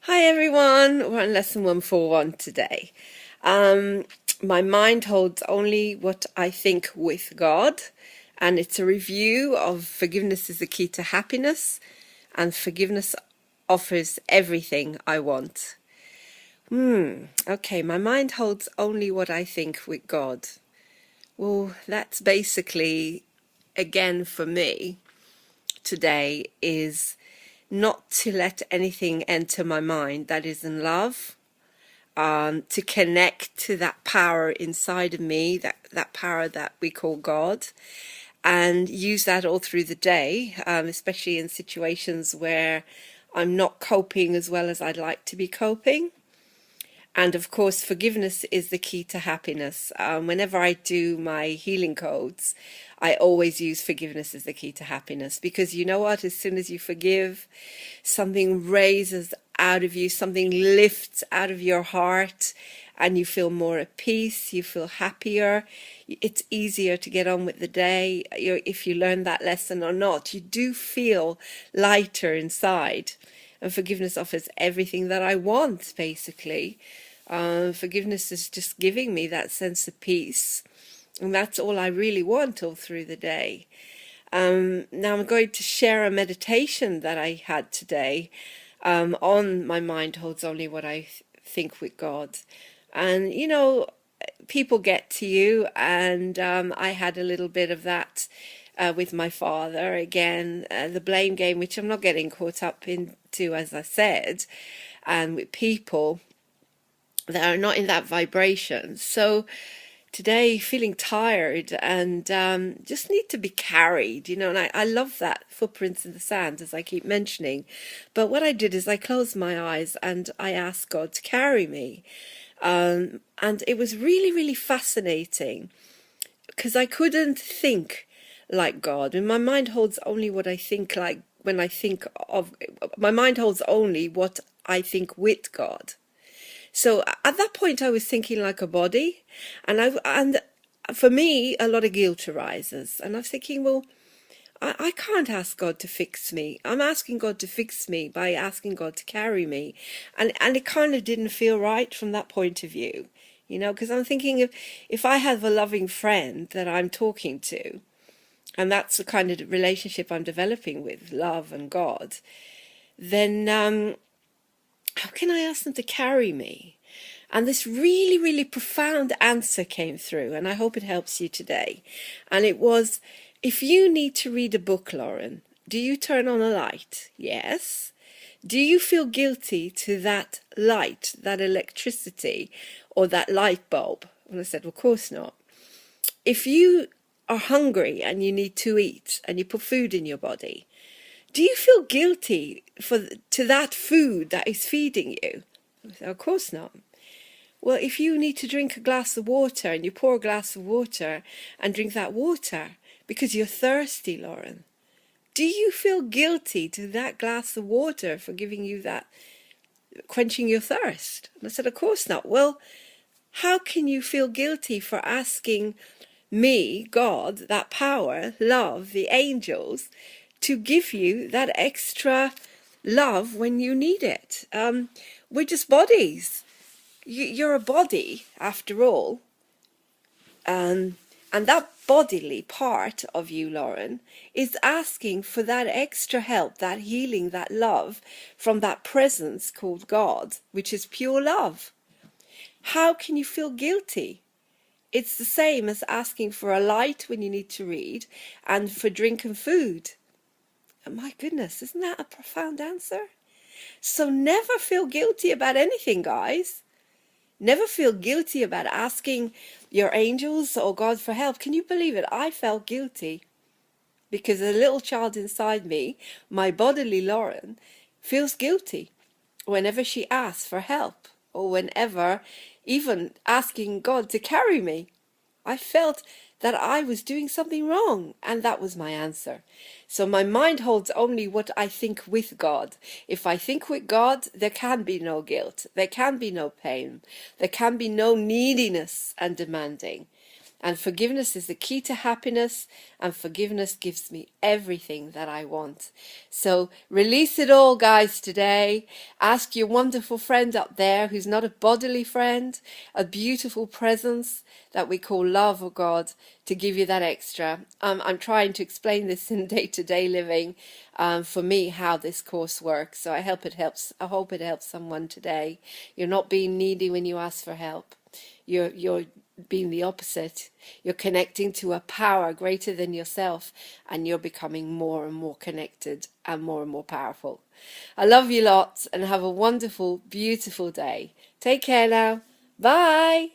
Hi everyone, we're on lesson 141 today. My mind holds only what I think with God, and it's a review of forgiveness is the key to happiness, and forgiveness offers everything I want. Okay, my mind holds only what I think with God. Well, that's basically, again for me, today is not to let anything enter my mind that isn't love, to connect to that power inside of me, that power that we call God, and use that all through the day, especially in situations where I'm not coping as well as I'd like to be coping. And of course, forgiveness is the key to happiness. Whenever I do my healing codes, I always use forgiveness as the key to happiness, because you know what? As soon as you forgive, something raises out of you, something lifts out of your heart, and you feel more at peace, you feel happier. It's easier to get on with the day. If you learn that lesson or not, you do feel lighter inside. And forgiveness offers everything that I want, basically. Forgiveness is just giving me that sense of peace. And that's all I really want all through the day. Now I'm going to share a meditation that I had today on my mind holds only what I think with God. And, you know, people get to you, and I had a little bit of that with my father. Again, the blame game, which I'm not getting caught up into, as I said, and with people that are not in that vibration. So today, feeling tired and just need to be carried, you know, and I love that footprints in the sand, as I keep mentioning. But what I did is I closed my eyes and I asked God to carry me. And it was really, really fascinating, because I couldn't think like God. And my mind holds only what I think like when I think of, my mind holds only what I think with God. So at that point I was thinking like a body, and for me a lot of guilt arises, and I was thinking, well, I can't ask God to fix me. I'm asking God to fix me by asking God to carry me. And it kind of didn't feel right from that point of view, you know, because I'm thinking if I have a loving friend that I'm talking to, and that's the kind of relationship I'm developing with love and God, then how can I ask them to carry me? And this really, really profound answer came through, and I hope it helps you today. And it was, if you need to read a book, Lauren, do you turn on a light? Yes. Do you feel guilty to that light, that electricity, or that light bulb? And I said, well, of course not. If you are hungry and you need to eat and you put food in your body, do you feel guilty to that food that is feeding you? I said, of course not. Well, if you need to drink a glass of water and you pour a glass of water and drink that water because you're thirsty, Lauren, do you feel guilty to that glass of water for giving you that, quenching your thirst? And I said, of course not. Well, how can you feel guilty for asking me, God, that power, love, the angels, to give you that extra love when you need it? We're just bodies. You're a body, after all. And that bodily part of you, Lauren, is asking for that extra help, that healing, that love from that presence called God, which is pure love. How can you feel guilty? It's the same as asking for a light when you need to read and for drink and food. And my goodness, isn't that a profound answer? So never feel guilty about anything, guys. Never feel guilty about asking your angels or God for help. Can you believe it? I felt guilty because a little child inside me, my bodily Lauren, feels guilty whenever she asks for help, or whenever even asking God to carry me. I felt that I was doing something wrong, and that was my answer. So my mind holds only what I think with God. If I think with God, there can be no guilt, there can be no pain, there can be no neediness and demanding. And forgiveness is the key to happiness, and forgiveness gives me everything that I want. So release it all, guys, today. Ask your wonderful friend up there who's not a bodily friend, a beautiful presence that we call love or God, to give you that extra. I'm trying to explain this in day-to-day living for me, how this course works. So I hope it helps someone today. You're not being needy when you ask for help. You're being the opposite. You're connecting to a power greater than yourself, and you're becoming more and more connected and more powerful. I love you lots, and have a wonderful, beautiful day. Take care now. Bye.